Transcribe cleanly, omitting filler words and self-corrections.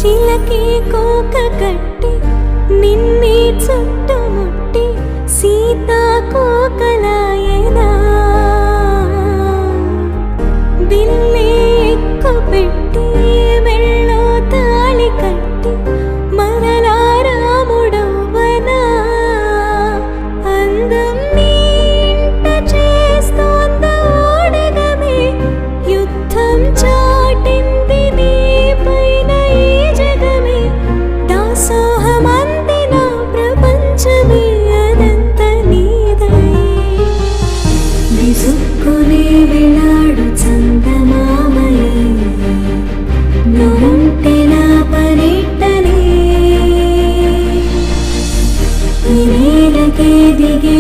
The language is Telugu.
చిలకే కోక కట్టి నిన్నే చుట్టుముట్టి సీతాకోకలాయనా బిల్లే ఎక్కుపెట్టి మెళ్ళో తాళి కట్టి మరలా రాముడవ్వనా అందం నీ ఇంట చేస్తోంద ఓడగమే యుద్ధం చాటింది నీ పైన ఈ జగమే దాసోహమందిన ప్రపంచమే అనంత నీదై విసుక్కునే వేళాడు చందమామయే నువ్వుంటే నా పనిట్టనే ఈ నేలకే దిగే